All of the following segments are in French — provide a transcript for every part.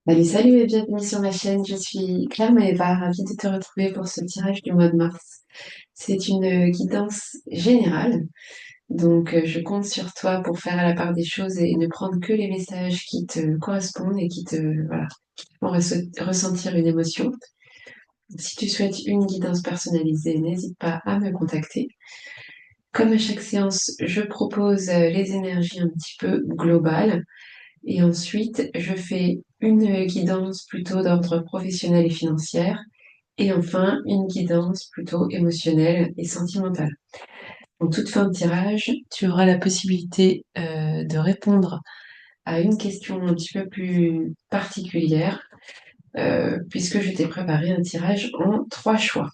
Salut et bienvenue sur ma chaîne. Je suis Claire Maëva, ravie de te retrouver pour ce tirage du mois de mars. C'est une guidance générale, donc je compte sur toi pour faire à la part des choses et ne prendre que les messages qui te correspondent et voilà, qui te font ressentir une émotion. Si tu souhaites une guidance personnalisée, n'hésite pas à me contacter. Comme à chaque séance, je propose les énergies un petit peu globales. Et ensuite, je fais une guidance plutôt d'ordre professionnel et financière. Et enfin, une guidance plutôt émotionnelle et sentimentale. En toute fin de tirage, tu auras la possibilité de répondre à une question un petit peu plus particulière, puisque je t'ai préparé un tirage en 3 choix.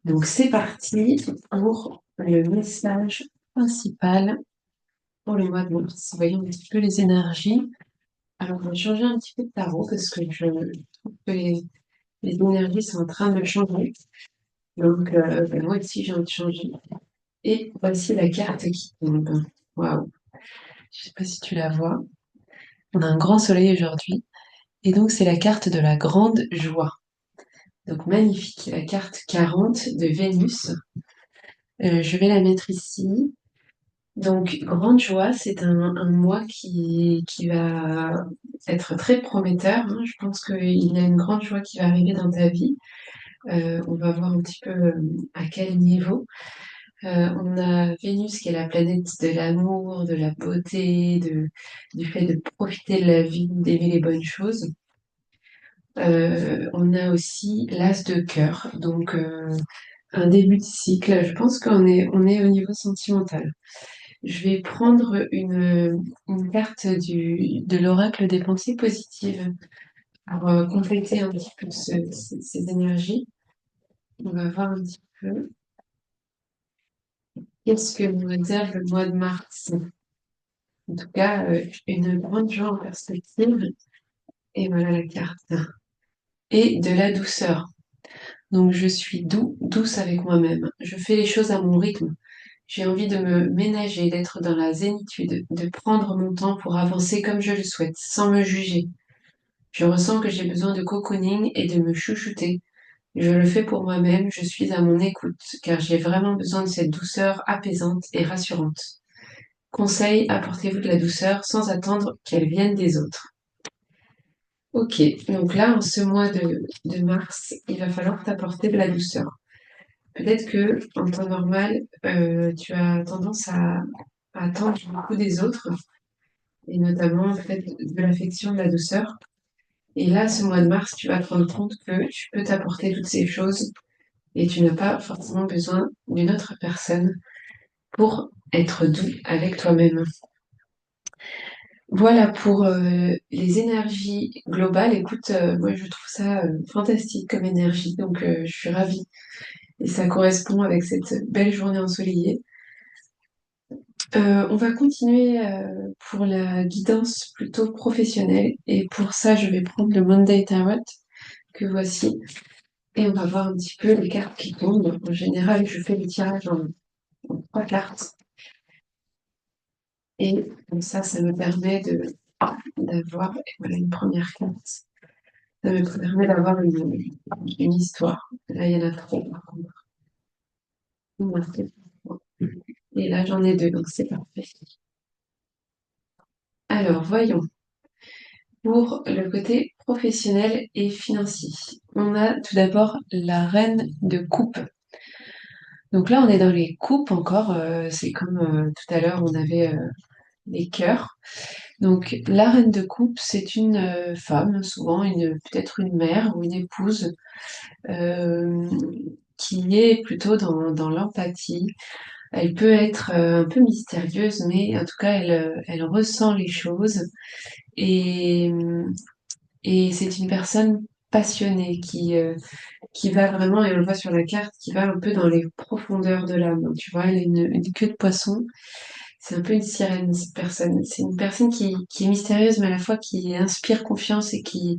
Donc c'est parti pour le message principal pour le mois de mars. Voyons un petit peu les énergies. Alors, on va changer un petit peu de tarot parce que je trouve que les énergies sont en train de changer. Donc, moi aussi, j'ai envie de changer. Et voici la carte qui tombe. Waouh! Je sais pas si tu la vois. On a un grand soleil aujourd'hui. Et donc, c'est la carte de la grande joie. Donc, magnifique. La carte 40 de Vénus. Je vais la mettre ici. Donc, grande joie, c'est un mois qui va être très prometteur, hein. Je pense qu'il y a une grande joie qui va arriver dans ta vie. On va voir un petit peu à quel niveau. On a Vénus qui est la planète de l'amour, de la beauté, du fait de profiter de la vie, d'aimer les bonnes choses. On a aussi l'As de cœur, donc un début de cycle. Je pense qu'on est au niveau sentimental. Je vais prendre une carte de l'oracle des pensées positives pour compléter un petit peu ces énergies. On va voir un petit peu. Qu'est-ce que nous réserve le mois de mars? En tout cas, une grande joie en perspective. Et voilà la carte. Et de la douceur. Donc je suis douce avec moi-même. Je fais les choses à mon rythme. J'ai envie de me ménager, d'être dans la zénitude, de prendre mon temps pour avancer comme je le souhaite, sans me juger. Je ressens que j'ai besoin de cocooning et de me chouchouter. Je le fais pour moi-même, je suis à mon écoute, car j'ai vraiment besoin de cette douceur apaisante et rassurante. Conseil, apportez-vous de la douceur sans attendre qu'elle vienne des autres. Ok, donc là, en ce mois de mars, il va falloir t'apporter de la douceur. Peut-être que en temps normal, tu as tendance à attendre beaucoup des autres, et notamment peut-être de l'affection, de la douceur. Et là, ce mois de mars, tu vas te rendre compte que tu peux t'apporter toutes ces choses et tu n'as pas forcément besoin d'une autre personne pour être doux avec toi-même. Voilà pour les énergies globales. Écoute, moi je trouve ça fantastique comme énergie, donc je suis ravie. Et ça correspond avec cette belle journée ensoleillée. On va continuer pour la guidance plutôt professionnelle. Et pour ça, je vais prendre le Monday Tarot que voici. Et on va voir un petit peu les cartes qui tombent. En général, je fais le tirage en 3 cartes. Et comme ça me permet d'avoir, voilà, une première carte. Ça me permet d'avoir une histoire. Là, il y en a trop, par contre. Et là, j'en ai 2, donc c'est parfait. Alors, voyons. Pour le côté professionnel et financier, on a tout d'abord la reine de coupe. Donc là, on est dans les coupes encore. C'est comme tout à l'heure, on avait les cœurs. Donc, la reine de coupe, c'est une femme, souvent peut-être une mère ou une épouse, euh, qui est plutôt dans l'empathie. Elle peut être un peu mystérieuse, mais en tout cas, elle ressent les choses et, et c'est une personne passionnée qui va vraiment, et on le voit sur la carte, qui va un peu dans les profondeurs de l'âme. Tu vois, elle a une queue de poisson. C'est un peu une sirène, cette personne. C'est une personne qui est mystérieuse, mais à la fois qui inspire confiance et qui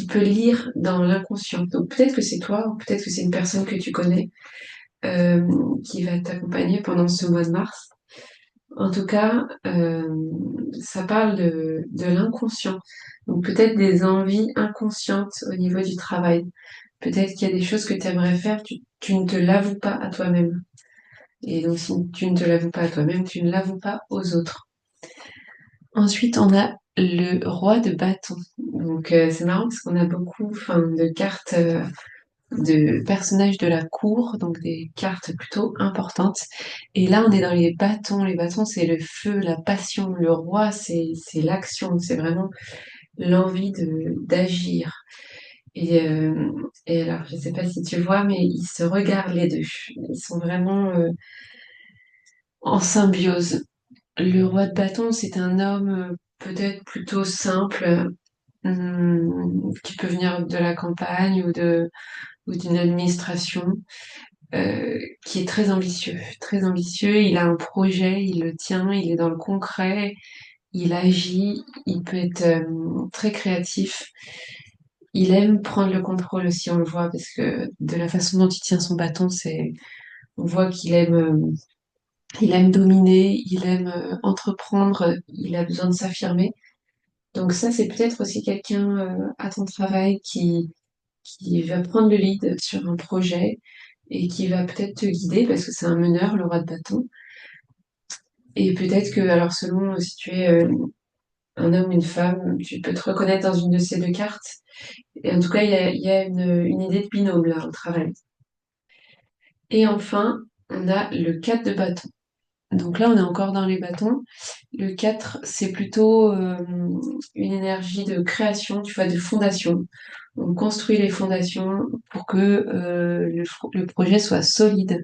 peut lire dans l'inconscient. Donc peut-être que c'est toi, ou peut-être que c'est une personne que tu connais, qui va t'accompagner pendant ce mois de mars. En tout cas, ça parle de l'inconscient. Donc peut-être des envies inconscientes au niveau du travail. Peut-être qu'il y a des choses que tu aimerais faire, tu ne te l'avoues pas à toi-même. Et donc si tu ne te l'avoues pas à toi-même, tu ne l'avoues pas aux autres. Ensuite, on a le roi de bâton. Donc c'est marrant parce qu'on a beaucoup, enfin, de cartes de personnages de la cour, donc des cartes plutôt importantes. Et là, on est dans les bâtons. Les bâtons, c'est le feu, la passion. Le roi, c'est l'action, c'est vraiment l'envie de d'agir. Et, euh, et alors, je sais pas si tu vois, mais ils se regardent les deux. Ils sont vraiment en symbiose. Le roi de bâton, c'est un homme peut-être plutôt simple, qui peut venir de la campagne ou d'une administration, qui est très ambitieux, très ambitieux. Il a un projet, il le tient, il est dans le concret, il agit, il peut être très créatif. Il aime prendre le contrôle aussi, on le voit, parce que de la façon dont il tient son bâton, on voit il aime dominer, il aime entreprendre, il a besoin de s'affirmer. Donc ça, c'est peut-être aussi quelqu'un à ton travail qui va prendre le lead sur un projet et qui va peut-être te guider parce que c'est un meneur, le roi de bâton. Et peut-être que, alors selon si tu es un homme ou une femme, tu peux te reconnaître dans une de ces deux cartes. Et en tout cas, il y a une idée de binôme là au travail. Et enfin, on a le 4 de bâton. Donc là, on est encore dans les bâtons. Le 4, c'est plutôt une énergie de création, tu vois, de fondation. On construit les fondations pour que le projet soit solide.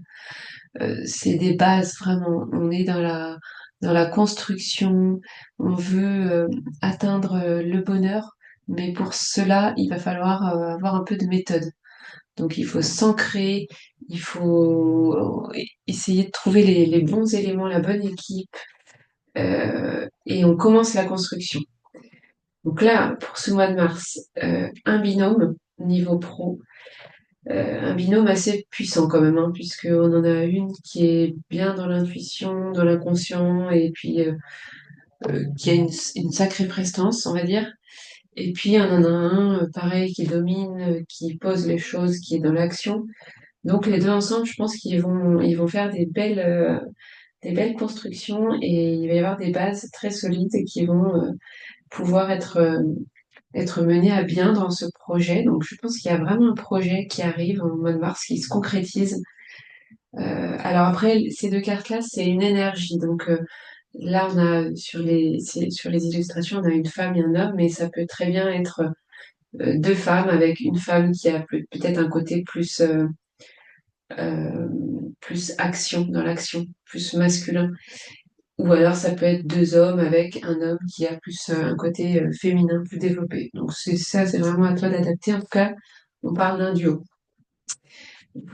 C'est des bases, vraiment. On est dans la construction. On veut atteindre le bonheur, mais pour cela, il va falloir avoir un peu de méthode. Donc il faut s'ancrer, il faut essayer de trouver les bons éléments, la bonne équipe, et on commence la construction. Donc là, pour ce mois de mars, un binôme niveau pro, un binôme assez puissant quand même, hein, puisqu'on en a une qui est bien dans l'intuition, dans l'inconscient, et puis qui a une sacrée prestance, on va dire. Et puis on en a un, pareil, qui domine, qui pose les choses, qui est dans l'action. Donc les deux ensemble, je pense ils vont faire des belles constructions et il va y avoir des bases très solides qui vont pouvoir être menées à bien dans ce projet. Donc je pense qu'il y a vraiment un projet qui arrive en mois de mars, qui se concrétise. Alors après, ces deux cartes-là, c'est une énergie. Donc là, on a sur les illustrations, on a une femme et un homme, mais ça peut très bien être deux femmes avec une femme qui a peut-être un côté euh, plus action, dans l'action, plus masculin. Ou alors ça peut être deux hommes avec un homme qui a plus un côté féminin plus développé. Donc c'est ça, c'est vraiment à toi d'adapter. En tout cas, on parle d'un duo.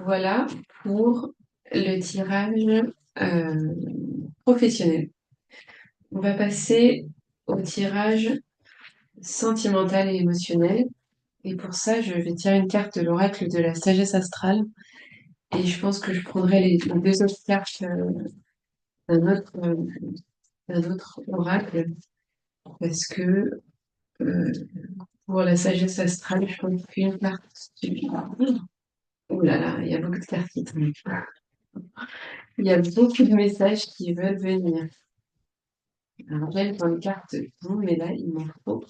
Voilà pour le tirage euh, professionnel. On va passer au tirage sentimental et émotionnel. Et pour ça, je vais tirer une carte de l'oracle de la sagesse astrale. Et je pense que je prendrai les deux autres cartes d'un autre, d'un autre oracle parce que euh, pour la sagesse astrale, je pense qu'une carte suffit. Ouh là là, il y a beaucoup de cartes qui tombent. Il y a beaucoup de messages qui veulent venir. Alors, j'aime quand une carte tombe, mais là, il m'en faut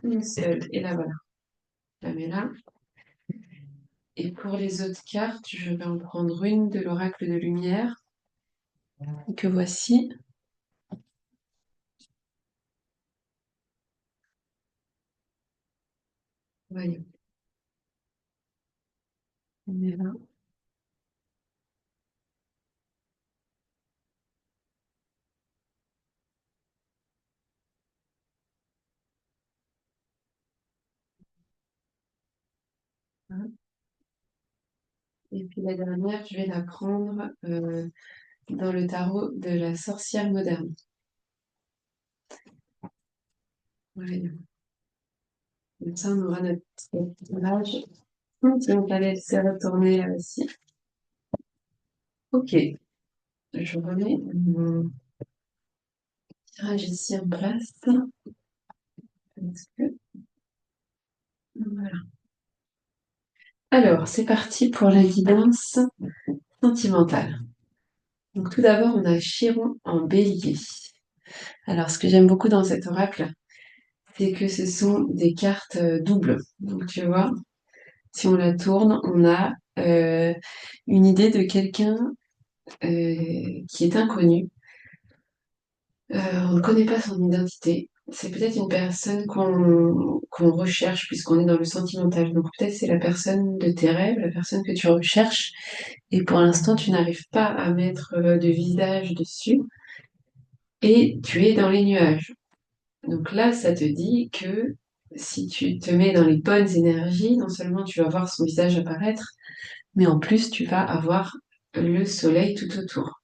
une seule. Et là, voilà. Je la mets là. Et pour les autres cartes, je vais en prendre une de l'oracle de lumière, que voici. Voyons. On est là. Et puis la dernière, je vais la prendre dans le tarot de la sorcière moderne. Voyons. Comme ça, on aura notre tirage. Donc, allez, c'est retourner là aussi. Ok, je remets mon tirage ici en place. Voilà. Alors, c'est parti pour la guidance sentimentale. Donc, tout d'abord, on a Chiron en bélier. Alors, ce que j'aime beaucoup dans cet oracle, c'est que ce sont des cartes doubles. Donc, tu vois, si on la tourne, on a une idée de quelqu'un qui est inconnu. On ne connaît pas son identité. C'est peut-être une personne qu'on recherche puisqu'on est dans le sentimental. Donc peut-être c'est la personne de tes rêves, la personne que tu recherches. Et pour l'instant, tu n'arrives pas à mettre de visage dessus. Et tu es dans les nuages. Donc là, ça te dit que si tu te mets dans les bonnes énergies, non seulement tu vas voir son visage apparaître, mais en plus tu vas avoir le soleil tout autour.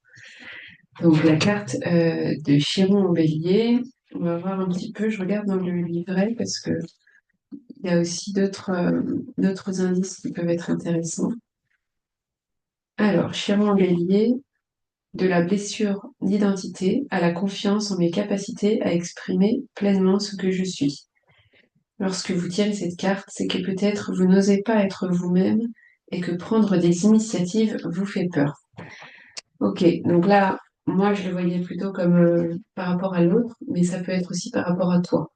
Donc la carte de Chiron en bélier, on va voir un petit peu, je regarde dans le livret parce que il y a aussi d'autres indices qui peuvent être intéressants. Alors, Chiron en bélier, de la blessure d'identité à la confiance en mes capacités à exprimer pleinement ce que je suis. Lorsque vous tirez cette carte, c'est que peut-être vous n'osez pas être vous-même et que prendre des initiatives vous fait peur. Ok, donc là, moi je le voyais plutôt comme par rapport à l'autre, mais ça peut être aussi par rapport à toi.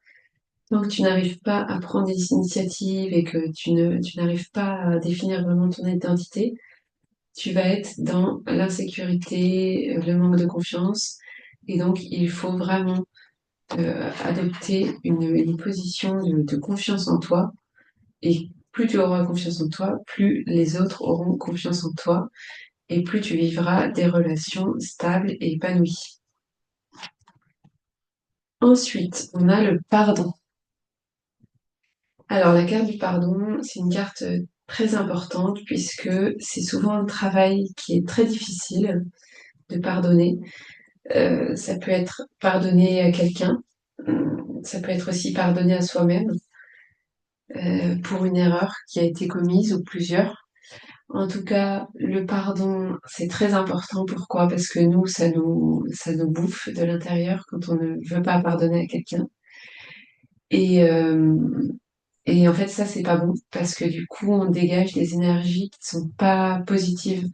Tant que tu n'arrives pas à prendre des initiatives et que tu n'arrives pas à définir vraiment ton identité, tu vas être dans l'insécurité, le manque de confiance. Et donc, il faut vraiment adopter une position de confiance en toi. Et plus tu auras confiance en toi, plus les autres auront confiance en toi et plus tu vivras des relations stables et épanouies. Ensuite, on a le pardon. Alors, la carte du pardon, c'est une carte très importante puisque c'est souvent un travail qui est très difficile de pardonner. Ça peut être pardonner à quelqu'un, ça peut être aussi pardonner à soi-même pour une erreur qui a été commise ou plusieurs. En tout cas, le pardon, c'est très important. Pourquoi? Parce que nous, ça nous bouffe de l'intérieur quand on ne veut pas pardonner à quelqu'un. Et, euh, et en fait, ça, c'est pas bon parce que du coup, on dégage des énergies qui sont pas positives.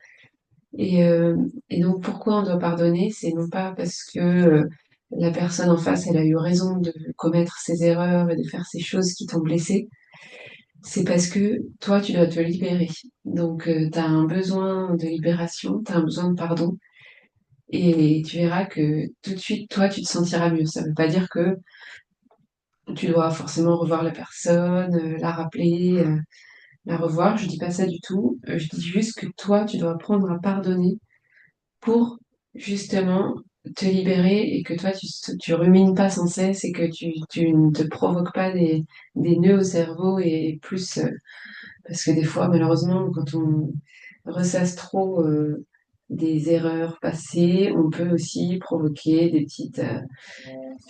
Et, euh, et donc, pourquoi on doit pardonner? C'est non pas parce que la personne en face, elle a eu raison de commettre ses erreurs et de faire ces choses qui t'ont blessé. C'est parce que toi, tu dois te libérer. Donc, tu as un besoin de libération, tu as un besoin de pardon. Et tu verras que tout de suite, toi, tu te sentiras mieux. Ça ne veut pas dire que tu dois forcément revoir la personne, la rappeler, la revoir. Je dis pas ça du tout. Je dis juste que toi, tu dois apprendre à pardonner pour justement te libérer et que toi, tu rumines pas sans cesse et que tu ne te provoques pas des nœuds au cerveau et plus, parce que des fois, malheureusement, quand on ressasse trop des erreurs passées, on peut aussi provoquer des petites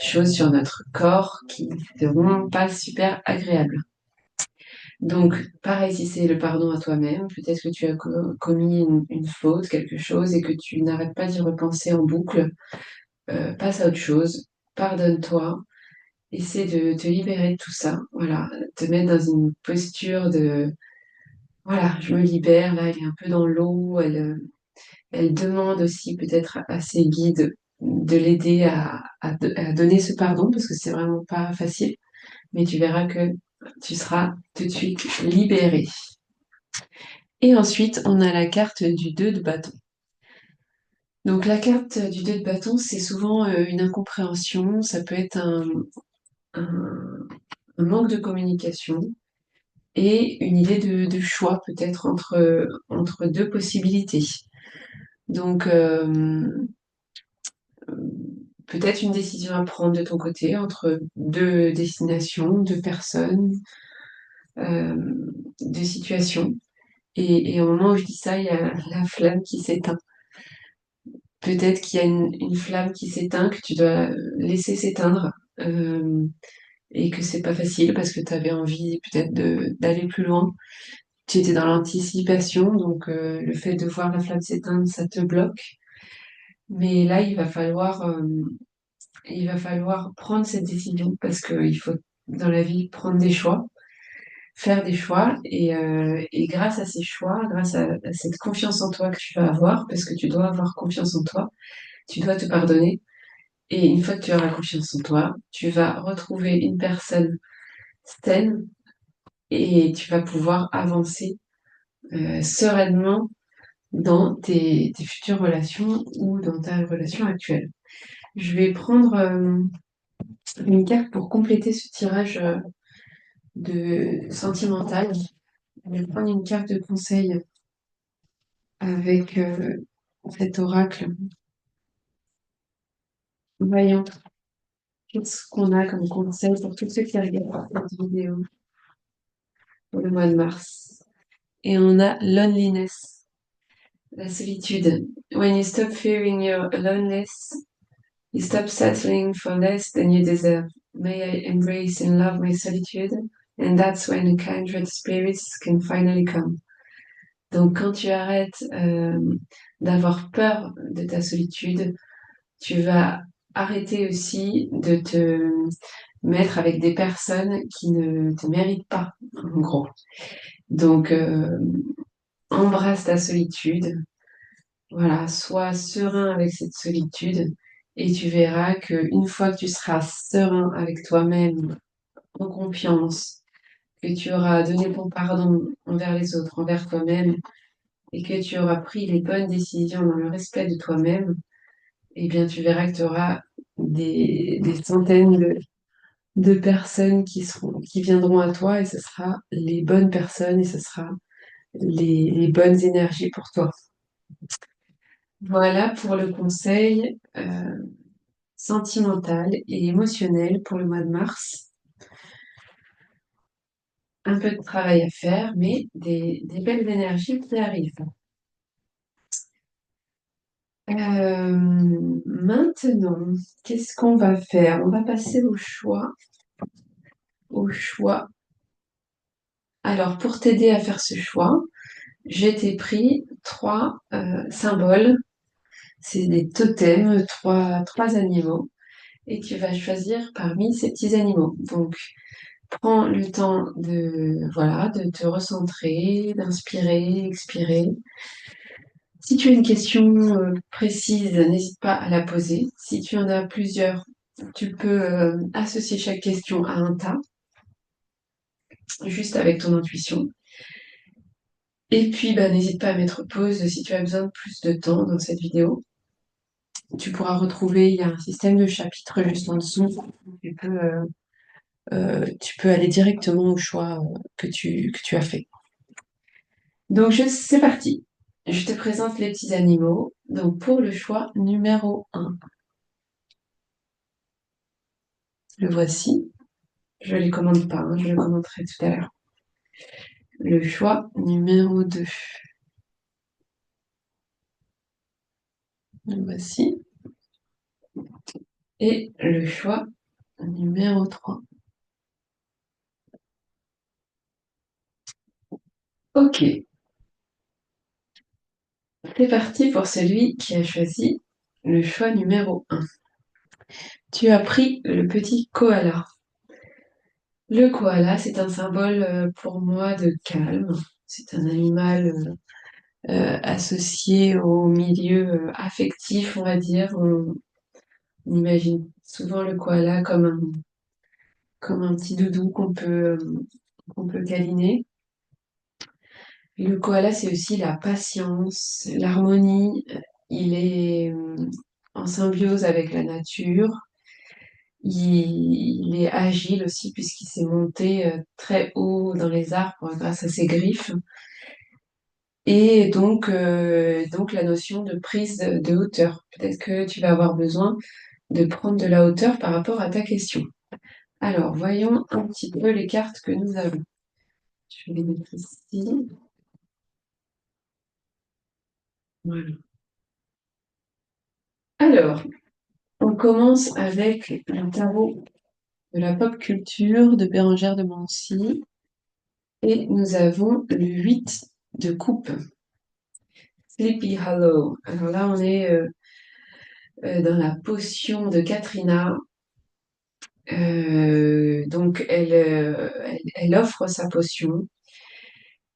choses sur notre corps qui ne seront pas super agréables. Donc, pareil, si c'est le pardon à toi-même, peut-être que tu as commis une faute, quelque chose, et que tu n'arrêtes pas d'y repenser en boucle, passe à autre chose, pardonne-toi, essaie de te libérer de tout ça, voilà, te mettre dans une posture de, voilà, je me libère, là, elle est un peu dans l'eau, elle demande aussi peut-être à ses guides de l'aider à donner ce pardon, parce que c'est vraiment pas facile, mais tu verras que tu seras tout de suite libéré. Et ensuite, on a la carte du 2 de bâton. Donc la carte du 2 de bâton, c'est souvent une incompréhension, ça peut être un- un manque de communication et une idée de choix peut-être entre deux possibilités. Donc peut-être une décision à prendre de ton côté entre deux destinations, deux personnes, euh, deux situations. Et au moment où je dis ça, il y a la flamme qui s'éteint. Peut-être qu'il y a une flamme qui s'éteint, que tu dois laisser s'éteindre, et que c'est pas facile parce que tu avais envie peut-être d'aller plus loin. Tu étais dans l'anticipation, donc le fait de voir la flamme s'éteindre, ça te bloque. Mais là, il va falloir il va falloir prendre cette décision parce qu'il faut dans la vie prendre des choix, faire des choix et grâce à ces choix, grâce à cette confiance en toi que tu vas avoir, parce que tu dois avoir confiance en toi, tu dois te pardonner. Et une fois que tu auras confiance en toi, tu vas retrouver une personne saine et tu vas pouvoir avancer sereinement dans tes futures relations ou dans ta relation actuelle. Je vais prendre une carte pour compléter ce tirage de sentimental. Je vais prendre une carte de conseil avec cet oracle. Voyons, qu'est-ce qu'on a comme conseil pour tous ceux qui regardent cette vidéo pour le mois de mars. Et on a loneliness, la solitude. When you stop fearing your aloneness, you stop settling for less than you deserve. May I embrace and love my solitude, and that's when kindred spirits can finally come. Donc, quand tu arrêtes d'avoir peur de ta solitude, tu vas arrêter aussi de te mettre avec des personnes qui ne te méritent pas, en gros. Donc, embrasse ta solitude. Voilà, sois serein avec cette solitude et tu verras qu'une fois que tu seras serein avec toi-même, en confiance, que tu auras donné ton pardon envers les autres, envers toi-même, et que tu auras pris les bonnes décisions dans le respect de toi-même, eh bien, tu verras que tu auras des centaines de personnes qui viendront à toi et ce sera les bonnes personnes et ce sera les bonnes énergies pour toi. Voilà pour le conseil sentimental et émotionnel pour le mois de mars. Un peu de travail à faire, mais des belles énergies qui arrivent. Maintenant, qu'est-ce qu'on va faire? On va passer au choix. Au choix. Alors, pour t'aider à faire ce choix, je t'ai pris trois symboles. C'est des totems, trois animaux. Et tu vas choisir parmi ces petits animaux. Donc, prends le temps voilà, de te recentrer, d'inspirer, expirer. Si tu as une question précise, n'hésite pas à la poser. Si tu en as plusieurs, tu peux associer chaque question à un tas, juste avec ton intuition. Et puis, bah, n'hésite pas à mettre pause si tu as besoin de plus de temps dans cette vidéo. Tu pourras retrouver, il y a un système de chapitres juste en dessous. Tu peux aller directement au choix que tu as fait. Donc, c'est parti. Je te présente les petits animaux. Donc, pour le choix numéro 1, le voici. Je ne les commande pas, hein, je le commenterai tout à l'heure. Le choix numéro 2. Le voici. Et le choix numéro 3. Ok, c'est parti pour celui qui a choisi le choix numéro 1. Tu as pris le petit koala. Le koala, c'est un symbole pour moi de calme. C'est un animal associé au milieu affectif, on va dire. On imagine souvent le koala comme un petit doudou qu'on peut câliner. Le koala, c'est aussi la patience, l'harmonie. Il est en symbiose avec la nature. Il est agile aussi puisqu'il s'est monté très haut dans les arbres grâce à ses griffes. Et donc la notion de prise de hauteur. Peut-être que tu vas avoir besoin de prendre de la hauteur par rapport à ta question. Alors, voyons un petit peu les cartes que nous avons. Je vais les mettre ici. Voilà. Alors, on commence avec le tarot de la pop culture de Bérengère de Nancy. Et nous avons le 8 de coupe. Sleepy Hollow. Alors là, on est dans la potion de Katrina. Donc, elle offre sa potion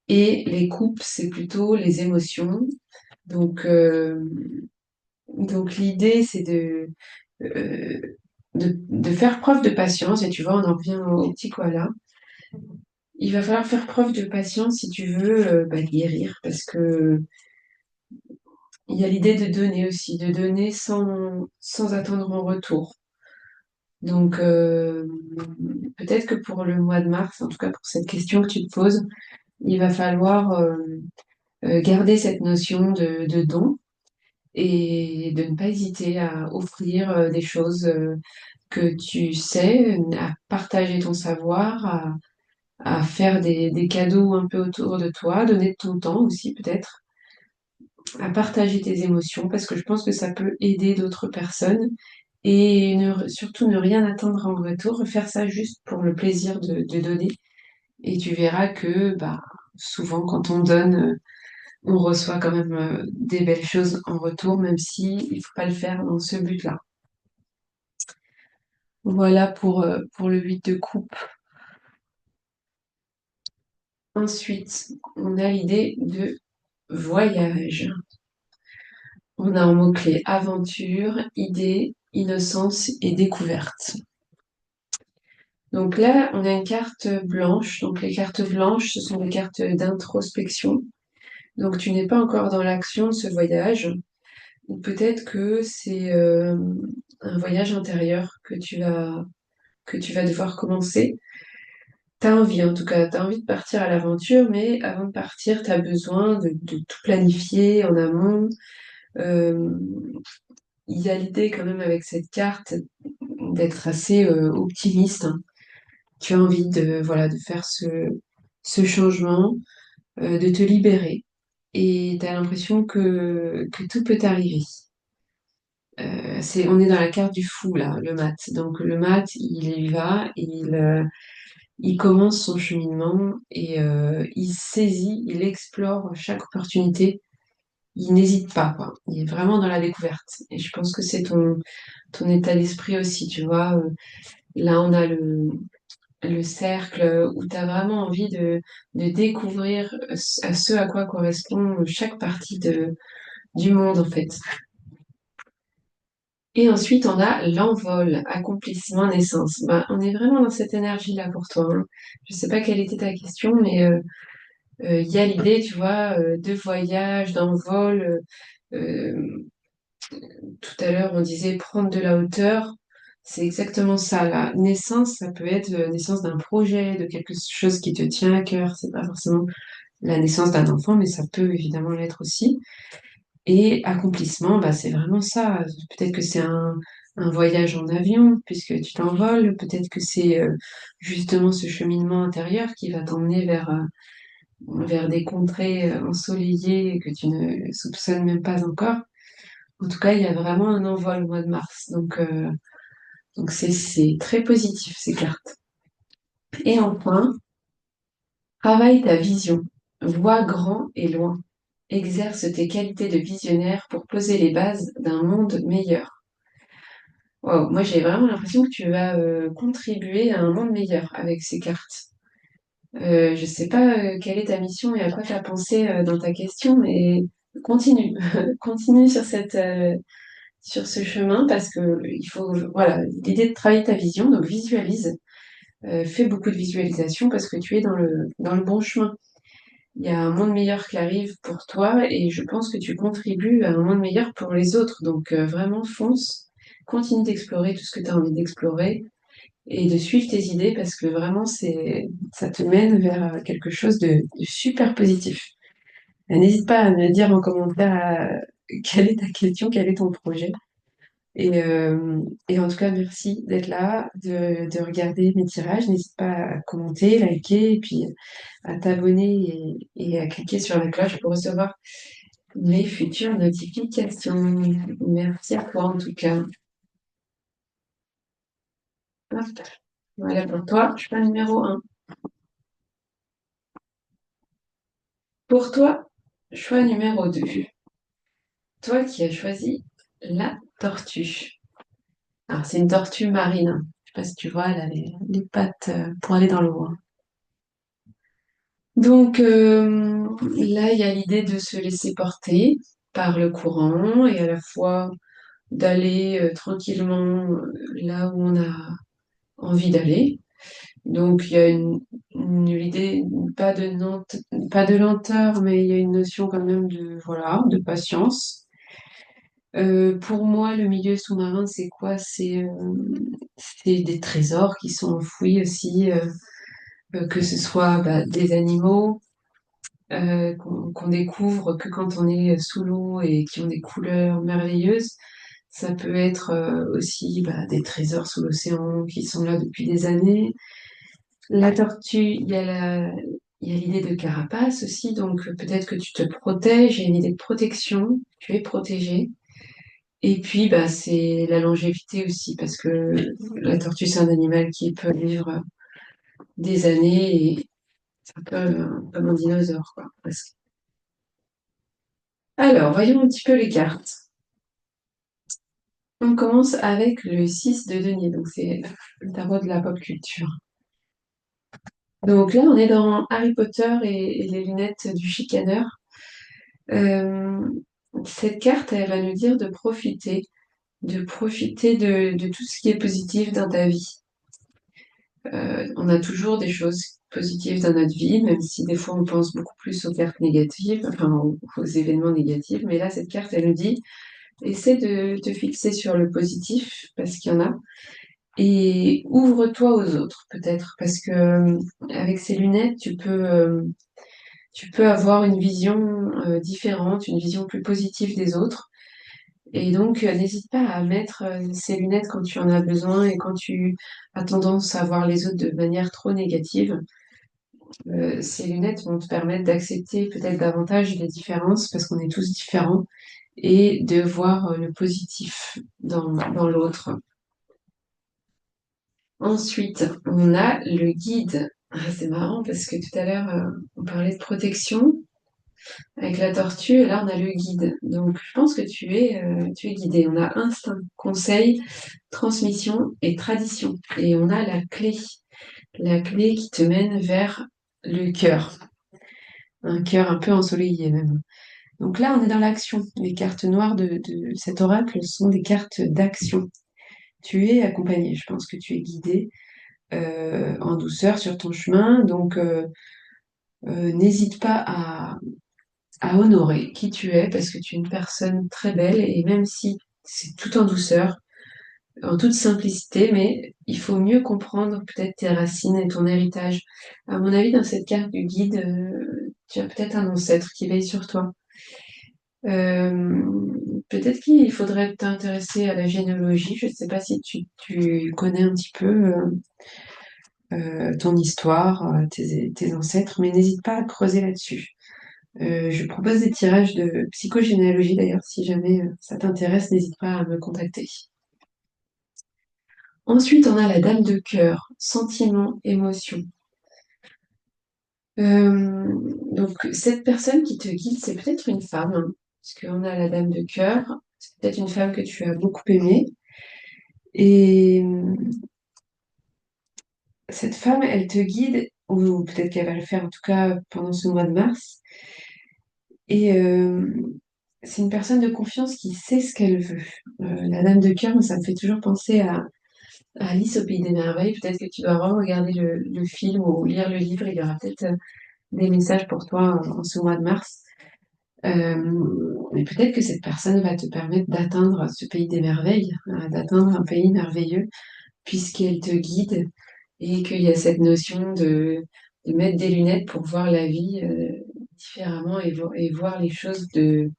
et les coupes, c'est plutôt les émotions. Donc, donc l'idée, c'est euh, de faire preuve de patience. Et tu vois, on en revient au petit koala. Il va falloir faire preuve de patience si tu veux guérir, parce que il y a l'idée de donner aussi, de donner sans attendre en retour. Donc, peut-être que pour le mois de mars, en tout cas pour cette question que tu te poses, il va falloir garder cette notion de don et de ne pas hésiter à offrir des choses que tu sais, à partager ton savoir, à faire des cadeaux un peu autour de toi, donner de ton temps aussi peut-être, à partager tes émotions parce que je pense que ça peut aider d'autres personnes et surtout ne rien attendre en retour, faire ça juste pour le plaisir de donner. Et tu verras que bah, souvent quand on donne, on reçoit quand même des belles choses en retour, même si il faut pas le faire dans ce but-là. Voilà pour le 8 de coupe. Ensuite, on a l'idée de voyage. On a un mot-clé aventure, idée, innocence et découverte. Donc là, on a une carte blanche. Donc les cartes blanches, ce sont des cartes d'introspection. Donc tu n'es pas encore dans l'action de ce voyage. Ou peut-être que c'est un voyage intérieur que tu vas devoir commencer. T'as envie, en tout cas, t'as envie de partir à l'aventure, mais avant de partir, t'as besoin de tout planifier en amont. Euh, il y a l'idée quand même avec cette carte d'être assez optimiste, hein. Tu as envie de, voilà, de faire ce changement, de te libérer. Et tu as l'impression que tout peut arriver. On est dans la carte du fou, là, le mat. Donc le mat, il y va, il commence son cheminement et il saisit, il explore chaque opportunité. Il n'hésite pas, quoi. Il est vraiment dans la découverte. Et je pense que c'est ton état d'esprit aussi, tu vois. Là, on a le cercle où tu as vraiment envie de découvrir à ce à quoi correspond chaque partie du monde, en fait. Et ensuite, on a l'envol, accomplissement, naissance. Ben, on est vraiment dans cette énergie-là pour toi, hein. Je sais pas quelle était ta question, mais il y a l'idée, tu vois, de voyage, d'envol. Euh, Tout à l'heure, on disait prendre de la hauteur. C'est exactement ça. La naissance, ça peut être la naissance d'un projet, de quelque chose qui te tient à cœur. C'est pas forcément la naissance d'un enfant, mais ça peut évidemment l'être aussi. Et accomplissement, bah, c'est vraiment ça. Peut-être que c'est un voyage en avion, puisque tu t'envoles. Peut-être que c'est justement ce cheminement intérieur qui va t'emmener vers des contrées ensoleillées que tu ne soupçonnes même pas encore. En tout cas, il y a vraiment un envol au mois de mars. Donc c'est très positif, ces cartes. Et enfin, travaille ta vision. Vois grand et loin. Exerce tes qualités de visionnaire pour poser les bases d'un monde meilleur. Wow, moi, j'ai vraiment l'impression que tu vas contribuer à un monde meilleur avec ces cartes. Je ne sais pas quelle est ta mission et à quoi tu as pensé dans ta question, mais continue. Continue sur ce chemin parce que il faut, voilà, l'idée de travailler ta vision, donc visualise, fais beaucoup de visualisation parce que tu es dans le bon chemin. Il y a un monde meilleur qui arrive pour toi et je pense que tu contribues à un monde meilleur pour les autres. Donc vraiment fonce, continue d'explorer tout ce que tu as envie d'explorer et de suivre tes idées parce que vraiment ça te mène vers quelque chose de super positif. N'hésite pas à me dire en commentaire quelle est ta question, quel est ton projet. Et en tout cas, merci d'être là, de regarder mes tirages. N'hésite pas à commenter, liker et puis à t'abonner et à cliquer sur la cloche pour recevoir mes futures notifications. Merci à toi en tout cas. Hop, voilà pour toi, choix numéro un. Pour toi, choix numéro 2. Toi qui as choisi la tortue. Alors, c'est une tortue marine, hein. Je sais pas si tu vois, elle a les pattes pour aller dans l'eau, hein. Donc là, il y a l'idée de se laisser porter par le courant et à la fois d'aller tranquillement là où on a envie d'aller. Donc il y a l'idée, pas de lenteur, mais il y a une notion quand même de, voilà, de patience. Pour moi, le milieu sous-marin, c'est quoi? C'est des trésors qui sont enfouis aussi, que ce soit bah, des animaux qu'on découvre que quand on est sous l'eau et qui ont des couleurs merveilleuses. Ça peut être aussi bah, des trésors sous l'océan qui sont là depuis des années. La tortue, il y a l'idée de carapace aussi, donc peut-être que tu te protèges, il y a une idée de protection, tu es protégé. Et puis, bah, c'est la longévité aussi, parce que la tortue, c'est un animal qui peut vivre des années et c'est un peu comme un dinosaure, quoi, presque. Alors, voyons un petit peu les cartes. On commence avec le 6 de denier, donc c'est le tarot de la pop culture. Donc là, on est dans Harry Potter et les lunettes du chicaneur. Euh, cette carte, elle va nous dire de profiter de tout ce qui est positif dans ta vie. On a toujours des choses positives dans notre vie, même si des fois on pense beaucoup plus aux cartes négatives, enfin aux événements négatifs. Mais là, cette carte, elle nous dit, essaie de te fixer sur le positif, parce qu'il y en a, et ouvre-toi aux autres, peut-être, parce que avec ces lunettes, tu peux avoir une vision différente, une vision plus positive des autres. Et donc, n'hésite pas à mettre ces lunettes quand tu en as besoin et quand tu as tendance à voir les autres de manière trop négative. Ces lunettes vont te permettre d'accepter peut-être davantage les différences parce qu'on est tous différents et de voir le positif dans l'autre. Ensuite, on a le guide. Ah, c'est marrant parce que tout à l'heure, on parlait de protection avec la tortue, et là, on a le guide. Donc, je pense que tu es guidé. On a instinct, conseil, transmission et tradition. Et on a la clé qui te mène vers le cœur, un cœur un peu ensoleillé même. Donc là, on est dans l'action. Les cartes noires de cet oracle sont des cartes d'action. Tu es accompagné, je pense que tu es guidé en douceur sur ton chemin. Donc, n'hésite pas à honorer qui tu es parce que tu es une personne très belle et même si c'est tout en douceur, en toute simplicité, mais il faut mieux comprendre peut-être tes racines et ton héritage. À mon avis, dans cette carte du guide, tu as peut-être un ancêtre qui veille sur toi. Peut-être qu'il faudrait t'intéresser à la généalogie. Je ne sais pas si tu connais un petit peu ton histoire, tes ancêtres, mais n'hésite pas à creuser là-dessus. Je propose des tirages de psychogénéalogie d'ailleurs, si jamais ça t'intéresse, n'hésite pas à me contacter. Ensuite, on a la dame de cœur, sentiment, émotion. Euh, donc, cette personne qui te guide, c'est peut-être une femme, hein, parce qu'on a la dame de cœur, c'est peut-être une femme que tu as beaucoup aimée. Et cette femme, elle te guide, ou peut-être qu'elle va le faire en tout cas pendant ce mois de mars. Et c'est une personne de confiance qui sait ce qu'elle veut. La dame de cœur, ça me fait toujours penser à Alice au Pays des Merveilles. Peut-être que tu dois vraiment regarder le film ou lire le livre. Il y aura peut-être des messages pour toi en ce mois de mars. Et peut-être que cette personne va te permettre d'atteindre ce pays des merveilles, d'atteindre un pays merveilleux, puisqu'elle te guide et qu'il y a cette notion de mettre des lunettes pour voir la vie différemment et voir les choses d'une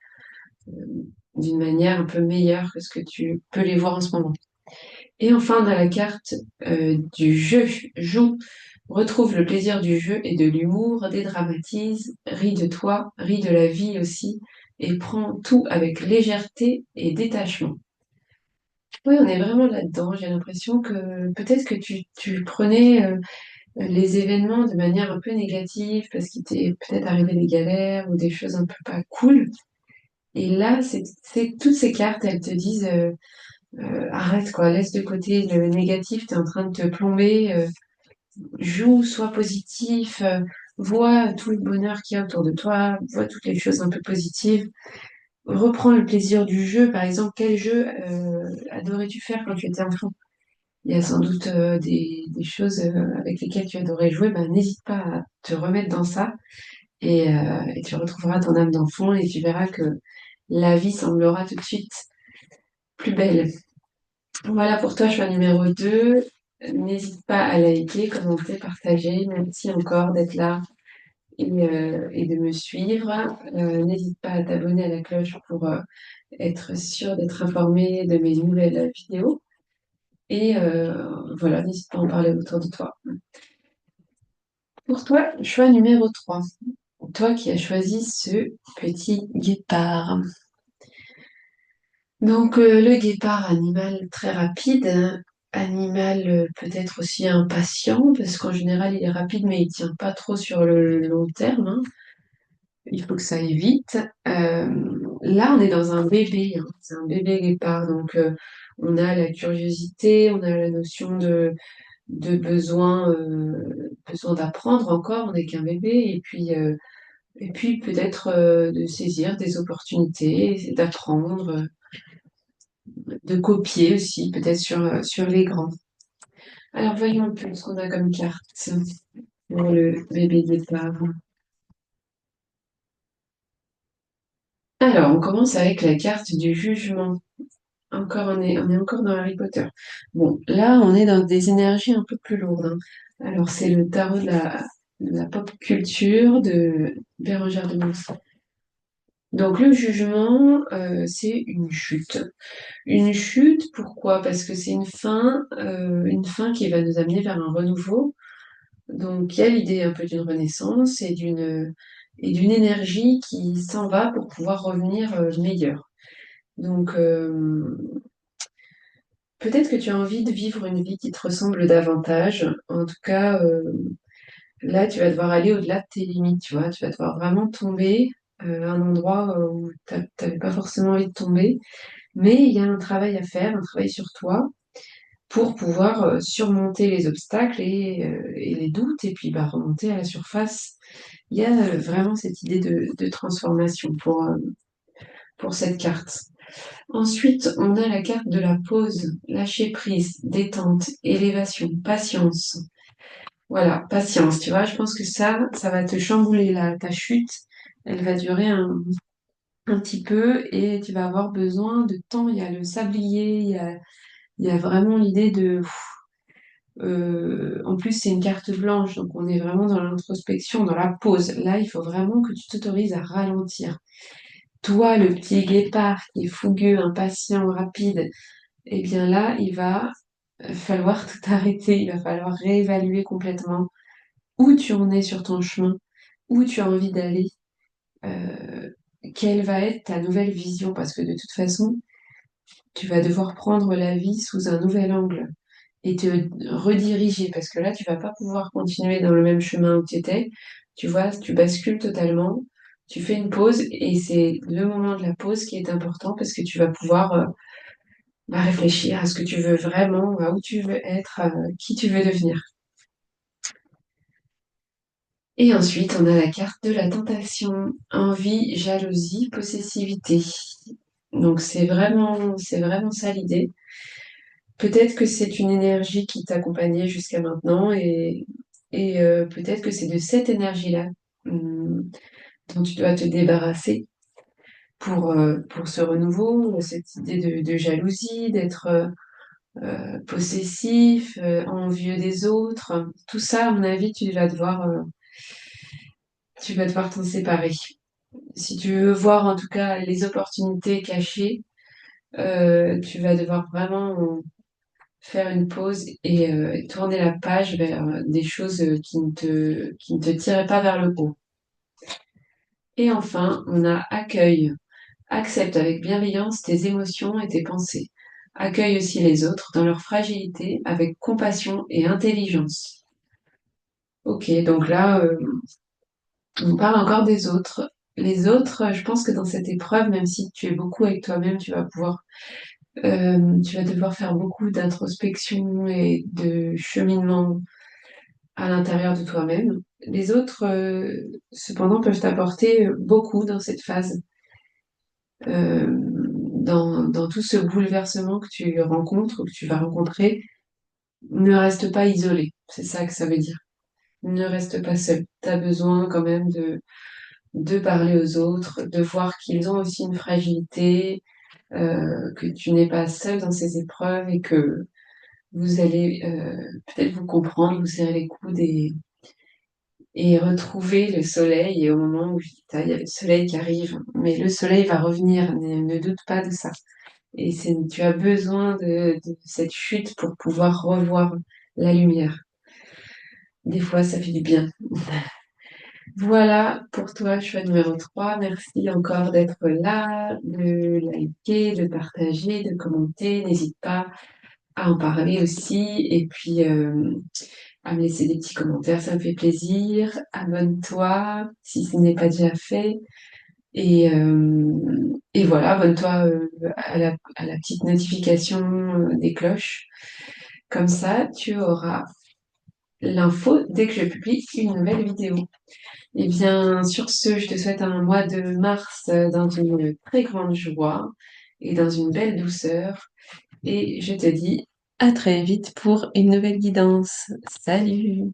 manière un peu meilleure que ce que tu peux les voir en ce moment. Et enfin, on a la carte du jeu. Joue, retrouve le plaisir du jeu et de l'humour, dédramatise, ris de toi, ris de la vie aussi, et prends tout avec légèreté et détachement. Oui, on est vraiment là-dedans. J'ai l'impression que peut-être que tu prenais les événements de manière un peu négative parce qu'il t'est peut-être arrivé des galères ou des choses un peu pas cool. Et là, toutes ces cartes, elles te disent arrête quoi, laisse de côté le négatif, tu es en train de te plomber, joue, sois positif, vois tout le bonheur qu'il y a autour de toi, vois toutes les choses un peu positives. Reprends le plaisir du jeu. Par exemple, quel jeu adorais-tu faire quand tu étais enfant? Il y a sans doute des choses avec lesquelles tu adorais jouer. Ben, n'hésite pas à te remettre dans ça et tu retrouveras ton âme d'enfant et tu verras que la vie semblera tout de suite plus belle. Voilà pour toi, choix numéro 2. N'hésite pas à liker, commenter, partager. Merci encore d'être là et de me suivre. N'hésite pas à t'abonner à la cloche pour être sûr d'être informé de mes nouvelles vidéos. Et voilà, n'hésite pas à en parler autour de toi. Pour toi, choix numéro 3. Toi qui as choisi ce petit guépard. Donc, le guépard, animal très rapide, hein, animal peut-être aussi impatient, parce qu'en général, il est rapide, mais il tient pas trop sur le long terme, hein. Il faut que ça aille vite. Là, on est dans un bébé, hein. C'est un bébé guépard, donc on a la curiosité, on a la notion de besoin d'apprendre encore, on n'est qu'un bébé, et puis peut-être de saisir des opportunités, d'apprendre, de copier aussi, peut-être sur les grands. Alors voyons un peu ce qu'on a comme carte pour le bébé départ. Alors, on commence avec la carte du jugement. Encore, on est encore dans Harry Potter. Bon, là, on est dans des énergies un peu plus lourdes, hein. Alors, c'est le tarot de la pop culture de Bérengère de Monson. Donc, le jugement, c'est une chute. Une chute, pourquoi? Parce que c'est une fin qui va nous amener vers un renouveau. Donc, il y a l'idée un peu d'une renaissance et d'une énergie qui s'en va pour pouvoir revenir meilleure. Donc, peut-être que tu as envie de vivre une vie qui te ressemble davantage. En tout cas, là, tu vas devoir aller au-delà de tes limites, tu vois. Tu vas devoir vraiment tomber à un endroit où tu n'avais pas forcément envie de tomber. Mais il y a un travail à faire, un travail sur toi pour pouvoir surmonter les obstacles et les doutes et puis bah, remonter à la surface. Il y a vraiment cette idée de transformation pour cette carte. Ensuite, on a la carte de la pause, lâcher prise, détente, élévation, patience. Voilà, patience, tu vois, je pense que ça va te chambouler là, ta chute. Elle va durer un petit peu et tu vas avoir besoin de temps. Il y a le sablier, il y a vraiment l'idée de en plus, c'est une carte blanche, donc on est vraiment dans l'introspection, dans la pause. Là, il faut vraiment que tu t'autorises à ralentir. Toi, le petit guépard qui est fougueux, impatient, rapide, eh bien là, il va falloir tout arrêter. Il va falloir réévaluer complètement où tu en es sur ton chemin, où tu as envie d'aller, euh, quelle va être ta nouvelle vision, parce que de toute façon, tu vas devoir prendre la vie sous un nouvel angle et te rediriger, parce que là, tu vas pas pouvoir continuer dans le même chemin où tu étais. Tu vois, tu bascules totalement, tu fais une pause, et c'est le moment de la pause qui est important parce que tu vas pouvoir réfléchir à ce que tu veux vraiment, à où tu veux être, à qui tu veux devenir. Et ensuite, on a la carte de la tentation, envie, jalousie, possessivité. Donc c'est vraiment ça l'idée. Peut-être que c'est une énergie qui t'accompagnait jusqu'à maintenant et peut-être que c'est de cette énergie-là dont tu dois te débarrasser pour ce renouveau, cette idée de jalousie, d'être possessif, envieux des autres. Tout ça, à mon avis, tu vas devoir t'en séparer. Si tu veux voir en tout cas les opportunités cachées, tu vas devoir vraiment faire une pause et tourner la page vers des choses qui ne te tiraient pas vers le haut. Et enfin, on a accueil. Accepte avec bienveillance tes émotions et tes pensées. Accueille aussi les autres dans leur fragilité avec compassion et intelligence. Ok, donc là, on parle encore des autres. les autres, je pense que dans cette épreuve, même si tu es beaucoup avec toi-même, tu vas devoir faire beaucoup d'introspection et de cheminement à l'intérieur de toi-même. Les autres, cependant, peuvent t'apporter beaucoup dans cette phase, dans tout ce bouleversement que tu rencontres ou que tu vas rencontrer. Ne reste pas isolé, c'est ça que ça veut dire. Ne reste pas seul. Tu as besoin quand même de parler aux autres, de voir qu'ils ont aussi une fragilité, que tu n'es pas seul dans ces épreuves et que vous allez peut-être vous comprendre, vous serrer les coudes et retrouver le soleil. Et au moment où je dis ça, il y a le soleil qui arrive, mais le soleil va revenir, ne doute pas de ça. Et tu as besoin de cette chute pour pouvoir revoir la lumière. Des fois, ça fait du bien. Voilà pour toi, choix numéro 3. Merci encore d'être là, de liker, de partager, de commenter. N'hésite pas à en parler aussi. Et puis, à me laisser des petits commentaires, ça me fait plaisir. Abonne-toi si ce n'est pas déjà fait. Et voilà, abonne-toi à la petite notification des cloches. Comme ça, tu auras l'info dès que je publie une nouvelle vidéo. Eh bien, sur ce, je te souhaite un mois de mars dans une très grande joie et dans une belle douceur. Et je te dis à très vite pour une nouvelle guidance. Salut!